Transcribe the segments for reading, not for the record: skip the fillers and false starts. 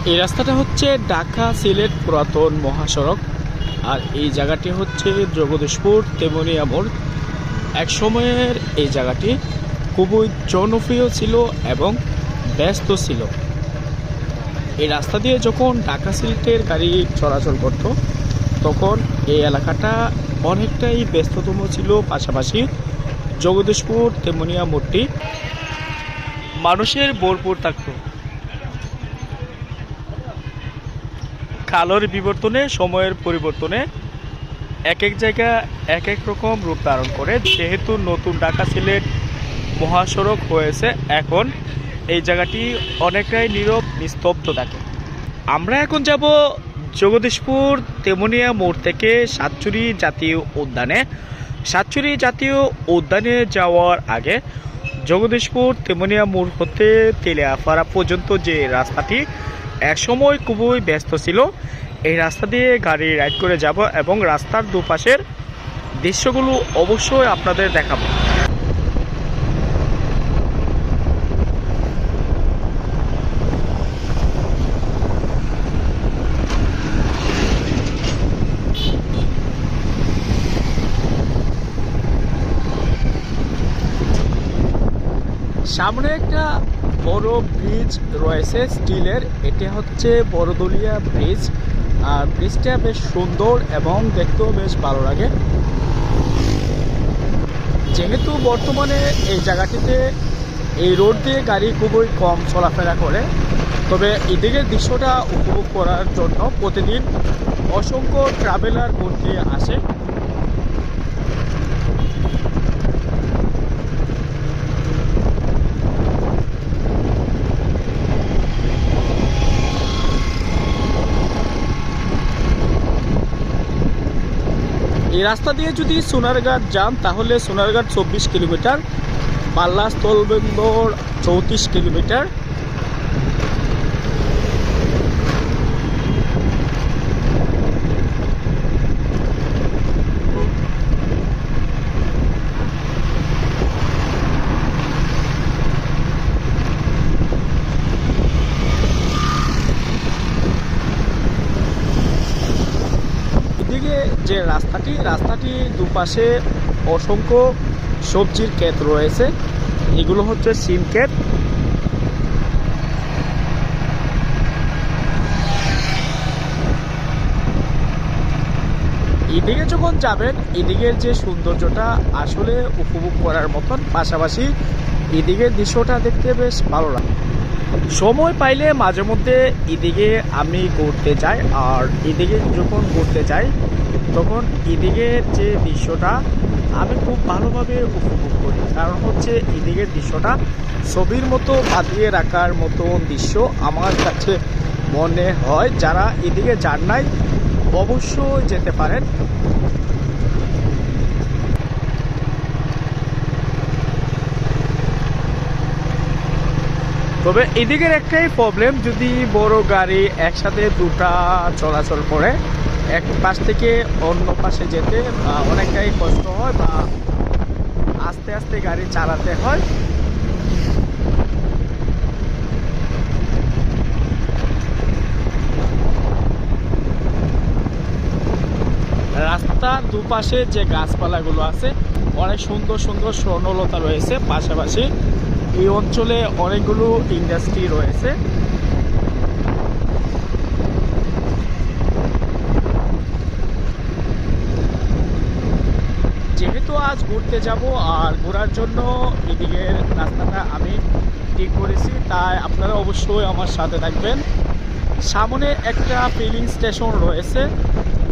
এই রাস্তাটা হচ্ছে ঢাকা সিলেট পুরাতন মহাসড়ক। আর এই জায়গাটি হচ্ছে জগদীশপুর তেমনিয়া মোড়। এক সময়ের এই জায়গাটি খুবই জনপ্রিয় ছিল এবং ব্যস্ত ছিল। এই রাস্তা দিয়ে যখন ঢাকা সিলেটের গাড়ি চলাচল করত তখন এই এলাকাটা অনেকটাই ব্যস্ততম ছিল। পাশাপাশি জগদীশপুর তেমনিয়া মোড়টি মানুষের ভরপুর থাকত। কালের বিবর্তনে, সময়ের পরিবর্তনে এক এক জায়গা এক এক রকম রূপ ধারণ করে। যেহেতু নতুন ঢাকা সিলেট মহাসড়ক হয়েছে, এখন এই জায়গাটি অনেকটাই নীরব নিস্তব্ধ থাকে। আমরা এখন যাব জগদীশপুর তেমনিয়া মোড় থেকে সাতচুরি জাতীয় উদ্যানে। সাতচুরি জাতীয় উদ্যানে যাওয়ার আগে জগদীশপুর তেমনিয়া মোড় হতে তেলিয়াপাড়া পর্যন্ত যে রাস্তাটি একসময় খুবই ব্যস্ত ছিল, এই রাস্তা দিয়ে গাড়ি রাইড করে যাব এবং রাস্তার দুপাশের দৃশ্যগুলো অবশ্যই আপনাদের দেখাবো। সামনে একটা বড় ব্রিজ রয়েছে স্টিলের, এটা হচ্ছে বড়দলিয়া ব্রিজ। আর ব্রিজটা বেশ সুন্দর এবং দেখতেও বেশ ভালো লাগে। যেহেতু বর্তমানে এই জায়গাটিতে এই রোড দিয়ে গাড়ি খুবই কম চলাফেরা করে, তবে এদিকের দৃশ্যটা উপভোগ করার জন্য প্রতিদিন অসংখ্য ট্রাভেলার ঘুরতে আসে। এই রাস্তা দিয়ে যদি সোনারঘাট যান তাহলে সোনারঘাট 24 কিলোমিটার, পাল্লা স্থলবন্দর 34 কিলোমিটার। যে রাস্তাটি দুপাশে অসংখ্য সবজির ক্ষেত রয়েছে। এগুলো হচ্ছে সিম ক্ষেত। এদিকে যখন যাবেন এদিকের যে সৌন্দর্যটা আসলে উপভোগ করার মতন, পাশাপাশি এদিকের দৃশ্যটা দেখতে বেশ ভালো লাগে। সময় পাইলে মাঝে মধ্যে এদিকে আমি ঘুরতে যাই। আর এদিকে যখন ঘুরতে যাই তখন এদিকের যে দৃশ্যটা আমি খুব ভালোভাবে উপভোগ করি। কারণ হচ্ছে এদিকের দৃশ্যটা ছবির মতো বাঁধিয়ে রাখার মতো দৃশ্য আমার কাছে মনে হয়। যারা এদিকে যান নাই অবশ্যই যেতে পারেন। তবে এদিকের একটাই প্রবলেম, যদি বড় গাড়ি একসাথে দুটা চলাচল করে এক পাশ থেকে অন্য পাশে যেতে অনেকটাই কষ্ট হয় বা আস্তে আস্তে গাড়ি চালাতে হয়। রাস্তার দুপাশে যে গাছপালাগুলো আছে অনেক সুন্দর সুন্দর স্বর্ণলতা রয়েছে। পাশাপাশি এই অঞ্চলে অনেকগুলো ইন্ডাস্ট্রি রয়েছে। যেহেতু আজ ঘুরতে যাব আর ঘোরার জন্য এদিকের রাস্তাটা আমি ঠিক করেছি, তাই আপনারা অবশ্যই আমার সাথে থাকবেন। সামনে একটা ফিলিং স্টেশন রয়েছে,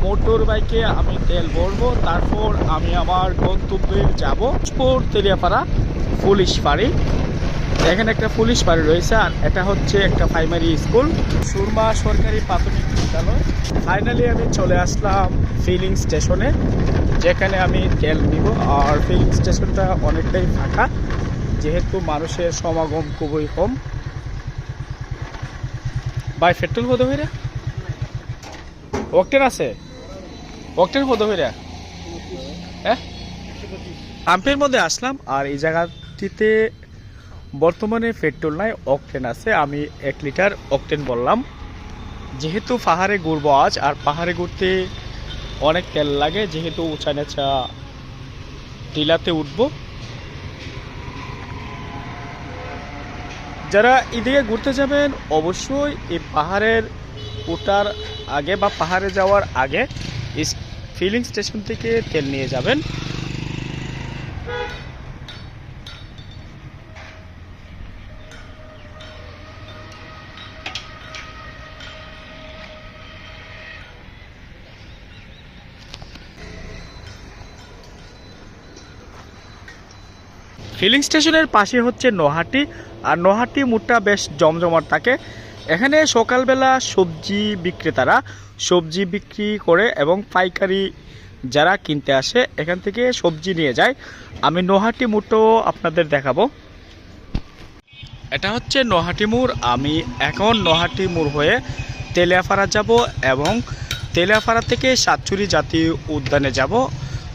মোটর বাইকে আমি তেল ভরবো, তারপর আমি আমার গন্তব্যে যাব তেলিয়াপাড়া পুলিশ ফাঁড়ি। এখানে একটা পুলিশ ফাঁড়ি রয়েছে আর এটা হচ্ছে একটা প্রাইমারি স্কুল, সুরমা সরকারি প্রাথমিক বিদ্যালয়। ফাইনালি আমি চলে আসলাম ফিলিং স্টেশনে, যেখানে আমি তেল নিব। আর ফিলিং স্টেশনটা অনেকটাই ফাঁকা, যেহেতু মানুষের সমাগম খুবই কম। ভাই পেট্রোল কত হইরা? অক্টেন আছে? অক্টেন কত হইরা? হ্যাঁ, পাম্পের মধ্যে আসলাম আর এই জায়গাটিতে বর্তমানে পেট্রোল নাই, অক্টেন আছে। আমি 1 লিটার অক্টেন বললাম। যেহেতু পাহাড়ে ঘুরবো আজ, আর পাহাড়ে ঘুরতে অনেক তেল লাগে, যেহেতু উঁচা নেচা টিলাতে উঠবো। যারা এদিকে ঘুরতে যাবেন অবশ্যই এই পাহাড়ের ওঠার আগে বা পাহাড়ে যাওয়ার আগে ফিলিং স্টেশন থেকে তেল নিয়ে যাবেন। ফিলিং স্টেশনের পাশে হচ্ছে নহাটি, আর নহাটি মোড়টা বেশ জমজমাট থাকে। এখানে সকালবেলা সবজি বিক্রেতারা সবজি বিক্রি করে এবং পাইকারি যারা কিনতে আসে এখান থেকে সবজি নিয়ে যায়। আমি নহাটি মোড়টাও আপনাদের দেখাবো। এটা হচ্ছে নহাটি মোড়। আমি এখন নহাটি মোড় হয়ে তেলিয়াপাড়া যাব এবং তেলিয়াপাড়া থেকে সাতচুরি জাতীয় উদ্যানে যাব,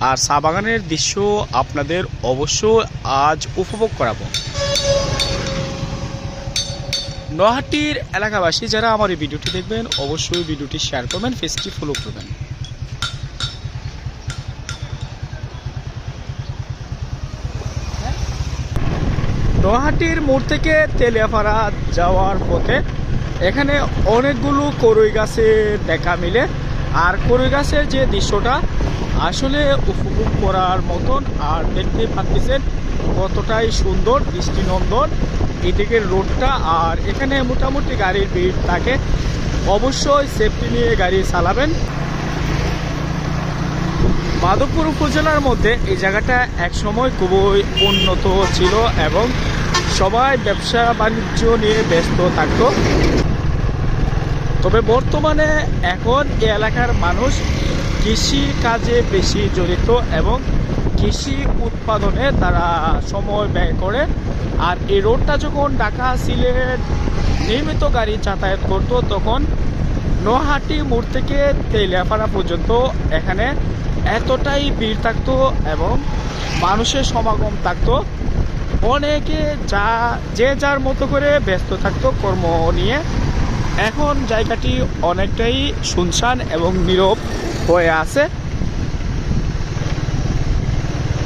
আর চা বাগানের দৃশ্য আপনাদের অবশ্যই আজ উপভোগ করাবো। নহাটির এলাকাবাসী যারা আমার এই ভিডিওটি দেখবেন অবশ্যই ভিডিওটি শেয়ার করবেন, পেজটি ফলো করবেন। নহাটির মোড় থেকে তেলিয়াপাড়া যাওয়ার পথে এখানে অনেকগুলো কড়ই গাছের দেখা মিলে, আর কড়ই গাছের যে দৃশ্যটা আসলে উপভোগ করার মতন। আর দেখতে পাচ্ছেন কতটাই সুন্দর দৃষ্টিনন্দন এদিকের রোডটা। আর এখানে মোটামুটি গাড়ির ভিড় থাকে, অবশ্যই সেফটি নিয়ে গাড়ি চালাবেন। মাধবপুর উপজেলার মধ্যে এই জায়গাটা একসময় খুবই উন্নত ছিল এবং সবাই ব্যবসা বাণিজ্য নিয়ে ব্যস্ত থাকতো। তবে বর্তমানে এখন এই এলাকার মানুষ কৃষির কাজে বেশি জড়িত এবং কৃষি উৎপাদনে তারা সময় ব্যয় করে। আর এই রোডটা যখন ঢাকা সিলেট নিয়মিত গাড়ি যাতায়াত করতো তখন নহাটি মোড় থেকে তেলিয়াপাড়া পর্যন্ত এখানে এতটাই ভিড় থাকতো এবং মানুষের সমাগম থাকতো। অনেকে যে যার মতো করে ব্যস্ত থাকতো কর্ম নিয়ে। এখন জায়গাটি অনেকটাই শুনশান এবং নীরব হয়ে আছে।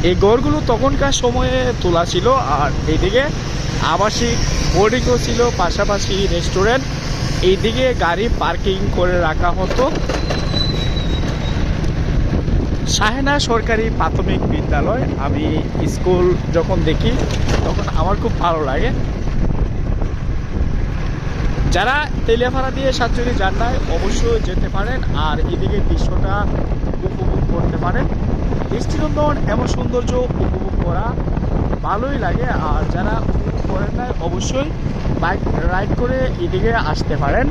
এই ঘরগুলো তখনকার সময়ে তোলা ছিল, আর এইদিকে আবাসিক বোর্ডিংও ছিল, পাশাপাশি রেস্টুরেন্ট। এইদিকে গাড়ি পার্কিং করে রাখা হতো। শাহেনা সরকারি প্রাথমিক বিদ্যালয় আমি স্কুল যখন দেখি তখন আমার খুব ভালো লাগে। যারা তেলিয়াপাড়া দিয়ে সাতচুরি যান নাই অবশ্যই যেতে পারেন, আর এদিকে দৃশ্যটা উপভোগ করতে পারেন। দৃষ্টিনন্দন এমন সৌন্দর্য উপভোগ করা ভালোই লাগে। আর যারা উপভোগ করেন নাই অবশ্যই বাইক রাইড করে এদিকে আসতে পারেন।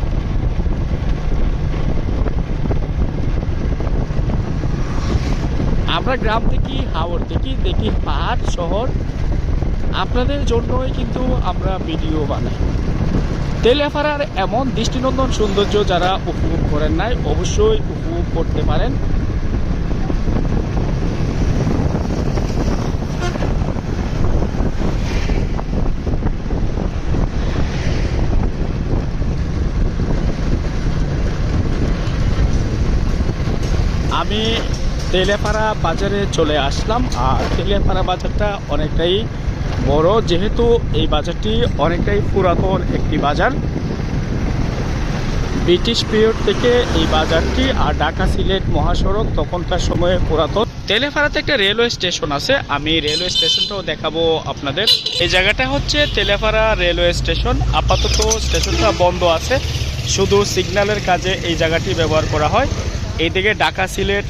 আমরা গ্রাম থেকে হাওড় থেকে দেখি পাহাড় শহর, আপনাদের জন্যই কিন্তু আমরা ভিডিও বানাই। তেলিয়াপাড়ার এমন দৃষ্টিনন্দন সৌন্দর্য যারা উপভোগ করেন নাই অবশ্যই উপভোগ করতে পারেন। আমি তেলিয়াপাড়া বাজারে চলে আসলাম, আর তেলিয়াপাড়া বাজারটা অনেকটাই বড়, যেহেতু এই বাজারটি অনেকটাই পুরাতন একটি বাজার। ব্রিটিশ পিরিয়ড থেকে এই বাজারটি, আর ঢাকা সিলেট মহাসড়ক তখনকার সময়ে পুরাতন। তেলিয়াপাড়াতে একটা রেলওয়ে স্টেশন আছে, আমি রেলওয়ে স্টেশনটাও দেখাবো আপনাদের। এই জায়গাটা হচ্ছে তেলিয়াপাড়া রেলওয়ে স্টেশন। আপাতত স্টেশনটা বন্ধ আছে, শুধু সিগন্যালের কাজে এই জায়গাটি ব্যবহার করা হয়। এইদিকে ঢাকা সিলেট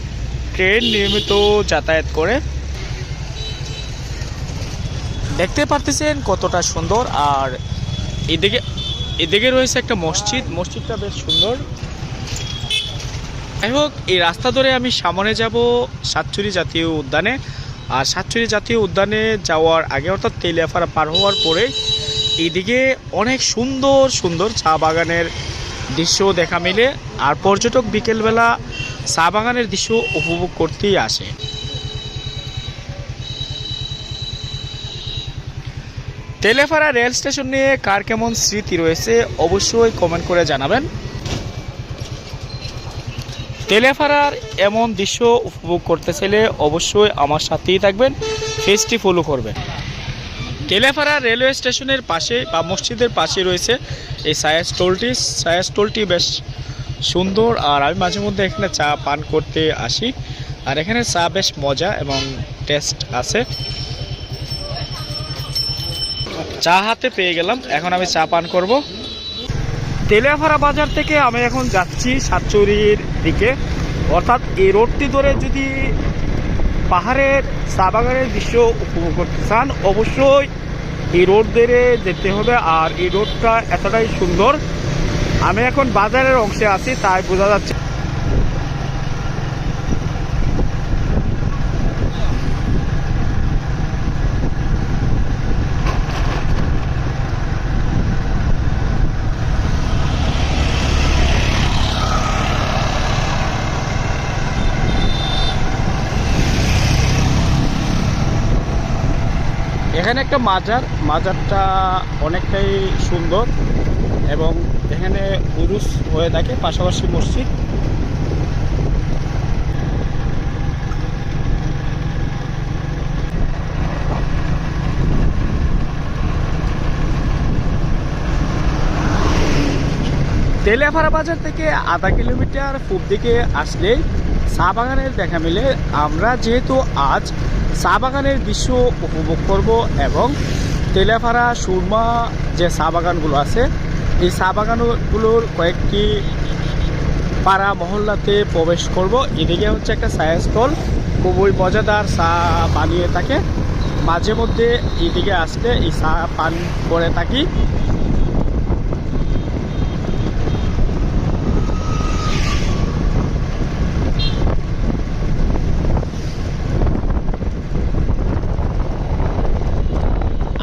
ট্রেন নিয়মিত যাতায়াত করে। দেখতে পারতেছেন কতটা সুন্দর। আর এদিকে রয়েছে একটা মসজিদ, মসজিদটা বেশ সুন্দর। যাই হোক, এই রাস্তা ধরে আমি সামনে যাব সাতচুরি জাতীয় উদ্যানে। আর সাতচুরি জাতীয় উদ্যানে যাওয়ার আগে অর্থাৎ তেলিয়াপাড়া পার হওয়ার পরে এইদিকে অনেক সুন্দর সুন্দর চা বাগানের দৃশ্য দেখা মিলে। আর পর্যটক বিকেলবেলা চা বাগানের দৃশ্য উপভোগ করতেই আসে। তেলিয়াপাড়া রেল স্টেশন নিয়ে কার কেমন স্মৃতি রয়েছে অবশ্যই কমেন্ট করে জানাবেন। তেলেফাড়ার এমন দৃশ্য উপভোগ করতে চাইলে অবশ্যই আমার সাথেই থাকবেন, পেজটি ফলো করবেন। তেলেফাড়া রেলওয়ে স্টেশনের পাশে বা মসজিদের পাশে রয়েছে এই চায়ের স্টলটি বেশ সুন্দর। আর আমি মাঝে মধ্যে এখানে চা পান করতে আসি, আর এখানে চা বেশ মজা এবং টেস্ট আছে। চা হাতে পেয়ে গেলাম, এখন আমি চা পান করব। তেলিয়াপাড়া বাজার থেকে আমি এখন যাচ্ছি সাতচুরির দিকে, অর্থাৎ এই রোডটি ধরে যদি পাহাড়ের চা বাগানের দৃশ্য উপভোগ করতে চান অবশ্যই এই রোড ধরে যেতে হবে। আর এই রোডটা এতটাই সুন্দর। আমি এখন বাজারের অংশে আছি, তাই বোঝা যাচ্ছে। এখানে একটা মাজারটা অনেকটাই সুন্দর এবং এখানে উরুস হয়ে থাকে, পাশাপাশি মসজিদ। তেলিয়াপাড়া বাজার থেকে আধা কিলোমিটার পূব দিকে আসলেই চা বাগানের দেখা মিলে। আমরা যেহেতু আজ চা বাগানের দৃশ্য উপভোগ করব এবং তেলিয়াপাড়া সুরমা যে চা বাগানগুলো আছে এই চা বাগানগুলোর কয়েকটি পাড়া মহল্লাতে প্রবেশ করব। এদিকে হচ্ছে একটা চায়ের স্টল, খুবই মজাদার চা বানিয়ে থাকে। মাঝে মধ্যে এদিকে আসলে এই চা পান করে থাকি।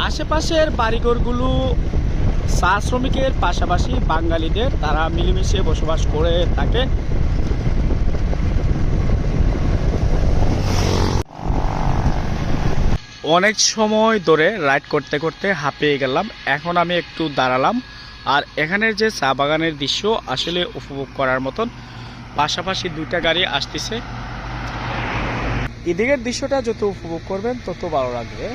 আশেপাশের বাড়িঘরগুলো চা শ্রমিকের পাশাপাশি বাঙালিদের, তারা মিলেমিশে বসবাস করে থাকে। অনেক সময় ধরে রাইড করতে করতে হাঁপিয়ে গেলাম, এখন আমি একটু দাঁড়ালাম। আর এখানের যে চা বাগানের দৃশ্য আসলে উপভোগ করার মতন। পাশাপাশি দুইটা গাড়ি আসতেছে। এদিকের দৃশ্যটা যত উপভোগ করবেন তত ভালো লাগবে।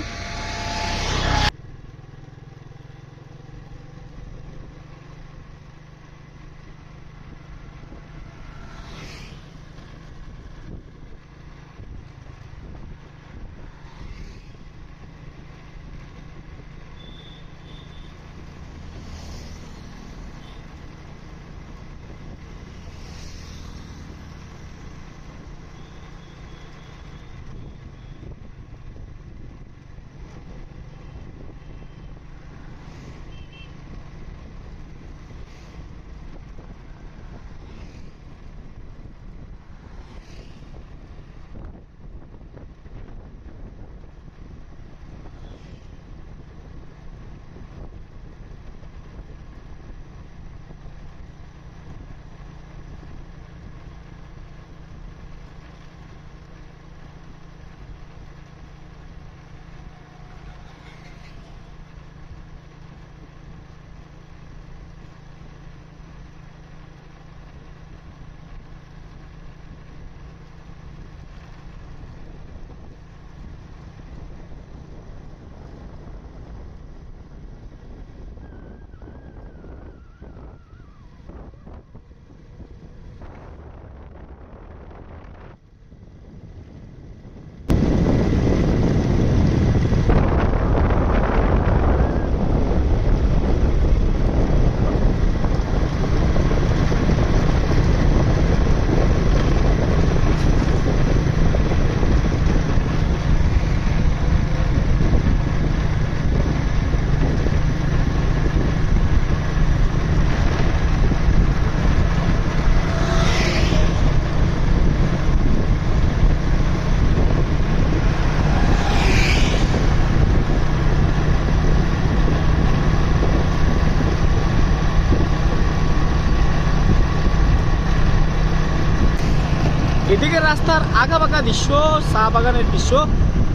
এদিকে রাস্তার আঁকাবাঁকা দৃশ্য, চা বাগানের দৃশ্য,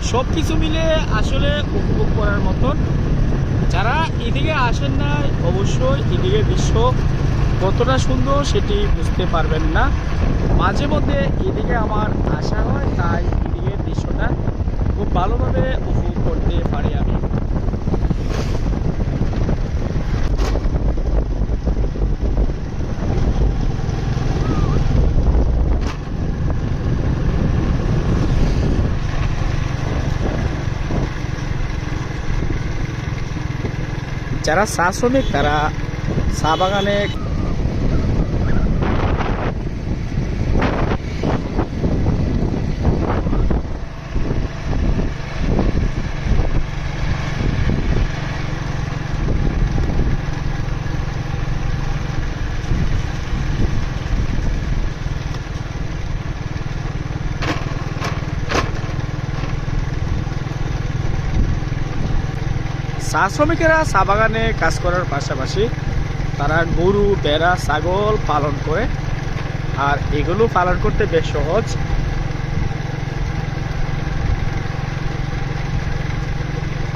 সব কিছু মিলে আসলে উপভোগ করার মতন। যারা এদিকে আসেন না অবশ্যই এদিকে দৃশ্য কতটা সুন্দর সেটি বুঝতে পারবেন না। মাঝে মধ্যে এদিকে আমার আসা হয়, তাই এদিকের দৃশ্যটা খুব ভালোভাবে উপভোগ করতে পারি আমি। যারা চা শ্রমিক তারা চা বাগানে চা শ্রমিকেরা চা বাগানে কাজ করার পাশাপাশি তারা গরু, ভেড়া, ছাগল পালন করে, আর এগুলো পালন করতে বেশ সহজ।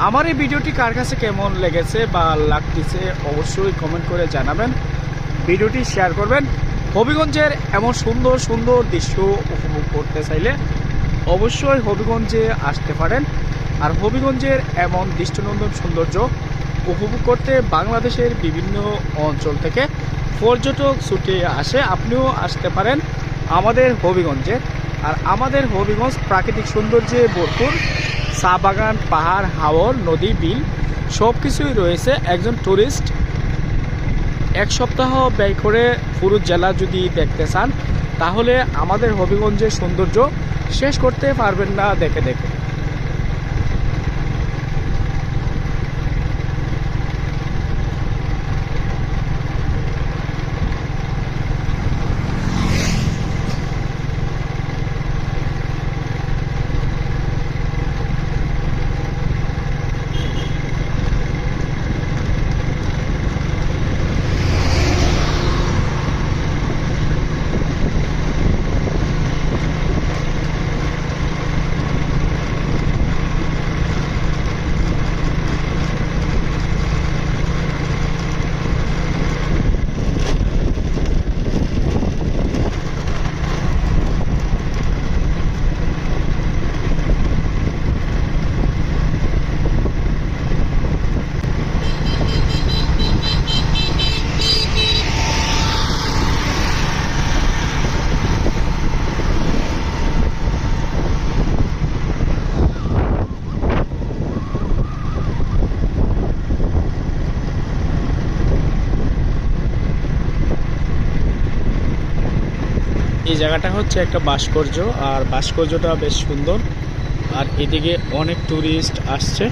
আমার এই ভিডিওটি কার কাছে কেমন লেগেছে বা লাগতেছে অবশ্যই কমেন্ট করে জানাবেন, ভিডিওটি শেয়ার করবেন। হবিগঞ্জের এমন সুন্দর সুন্দর দৃশ্য উপভোগ করতে চাইলে অবশ্যই হবিগঞ্জে আসতে পারেন। আর হবিগঞ্জের এমন দৃষ্টিনন্দন সৌন্দর্য উপভোগ করতে বাংলাদেশের বিভিন্ন অঞ্চল থেকে পর্যটক ছুটে আসে। আপনিও আসতে পারেন আমাদের হবিগঞ্জে। আর আমাদের হবিগঞ্জ প্রাকৃতিক সৌন্দর্যে ভরপুর, চা বাগান, পাহাড়, হাওর, নদী, বিল সব কিছুই রয়েছে। একজন টুরিস্ট এক সপ্তাহ ব্যয় করে পুরো জেলা যদি দেখতে চান তাহলে আমাদের হবিগঞ্জের সৌন্দর্য শেষ করতে পারবেন না দেখে দেখে। এই জায়গাটা হচ্ছে একটা ভাস্কর্য, আর ভাস্কর্যটা বেশ সুন্দর, আর এদিকে অনেক টুরিস্ট আসছে।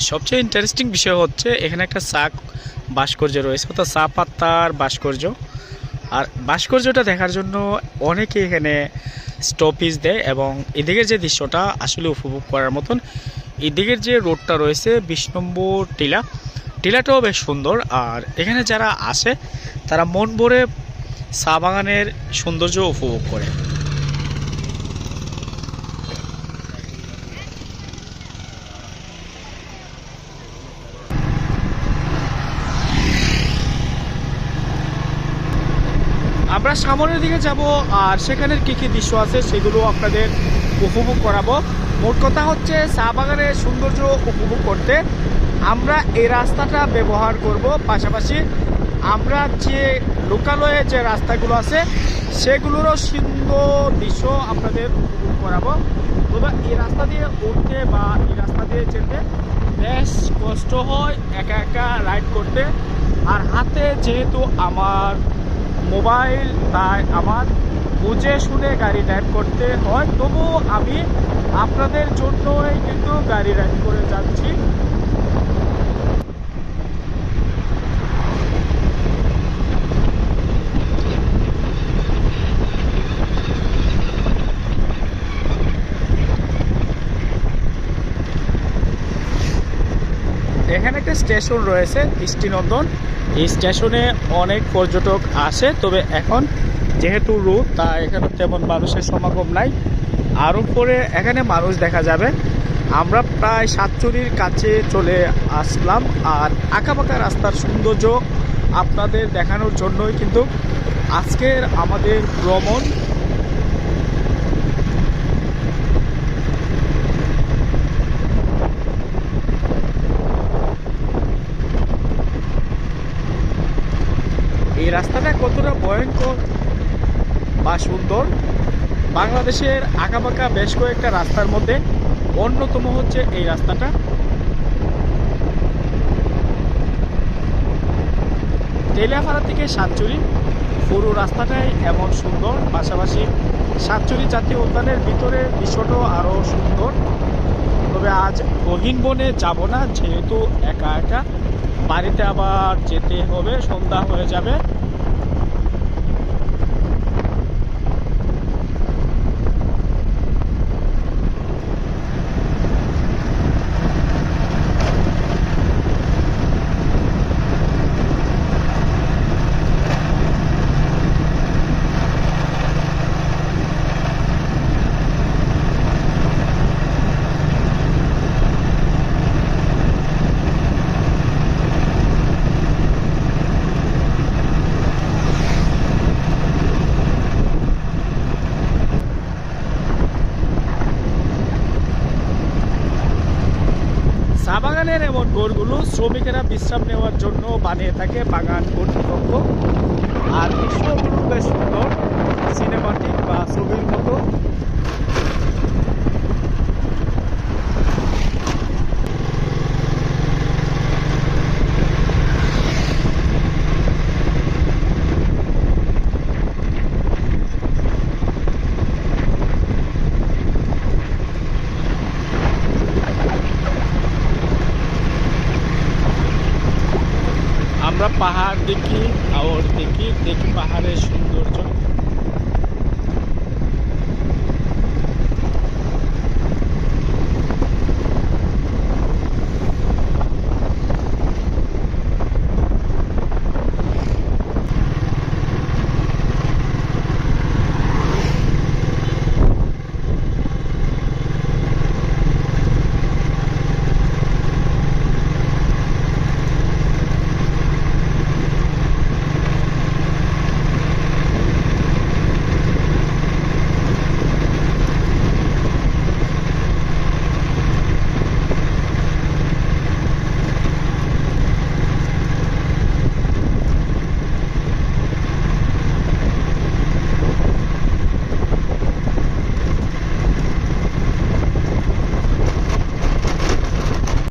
সবচেয়ে ইন্টারেস্টিং বিষয় হচ্ছে এখানে একটা চা ভাস্কর্য রয়েছে, অর্থাৎ চা পাতার ভাস্কর্য। আর ভাস্কর্যটা দেখার জন্য অনেকে এখানে স্টপেজ দেয়, এবং এদিকের যে দৃশ্যটা আসলে উপভোগ করার মতন। এদিকের যে রোডটা রয়েছে 20 নম্বর টিলাটাও বেশ সুন্দর। আর এখানে যারা আসে তারা মন ভরে চা বাগানের সৌন্দর্য উপভোগ করে। আমরা সামনের দিকে যাব, আর সেখানের কি কি দৃশ্য আছে সেগুলো আপনাদের উপভোগ করাবো। মোট কথা হচ্ছে চা বাগানের সৌন্দর্য উপভোগ করতে আমরা এই রাস্তাটা ব্যবহার করব, পাশাপাশি আমরা যে লোকালয়ে যে রাস্তাগুলো আছে সেগুলোরও সুন্দর দৃশ্য আপনাদের উপভোগ করাবো। তবে এই রাস্তা দিয়ে উঠতে বা এই রাস্তা দিয়ে যেতে বেশ কষ্ট হয় একা একা রাইড করতে। আর হাতে যেহেতু আমার মোবাইল, তাই আমার বুঝে শুনে গাড়ি ড্রাইভ করতে হয়। তবুও আমি আপনাদের জন্যই কিন্তু গাড়ি রাইড করে যাচ্ছি। এখানে একটা স্টেশন রয়েছে দৃষ্টিনন্দন। এই স্টেশনে অনেক পর্যটক আসে, তবে এখন যেহেতু রোদ তাই এখানে তেমন মানুষের সমাগম নাই। আরও পরে এখানে মানুষ দেখা যাবে। আমরা প্রায় সাতচুরির কাছে চলে আসলাম, আর আঁকাবাঁকা রাস্তার সৌন্দর্য আপনাদের দেখানোর জন্যই কিন্তু আজকের আমাদের ভ্রমণ। এই রাস্তাটা কতটা ভয়ঙ্কর বা সুন্দর, বাংলাদেশের আঁকাবাঁকা বেশ কয়েকটা রাস্তার মধ্যে অন্যতম হচ্ছে এই রাস্তাটা। তেলিয়াপাড়া থেকে সাতচুরি পুরো রাস্তাটাই এমন সুন্দর, পাশাপাশি সাতচুরি জাতীয় উদ্যানের ভিতরের দৃশ্যটাও আরও সুন্দর। তবে আজ গহীন বনে যাব না, যেহেতু একা একা বাড়িতে আবার যেতে হবে, সন্ধ্যা হয়ে যাবে। চা বাগানের এমন ঘরগুলো শ্রমিকেরা বিশ্রাম নেওয়ার জন্য বানিয়ে থাকে বাগান কর্তৃপক্ষ। আর দৃশ্যগুলো বেশ সুন্দর, সিনেমাটিক বা ছবির মতো।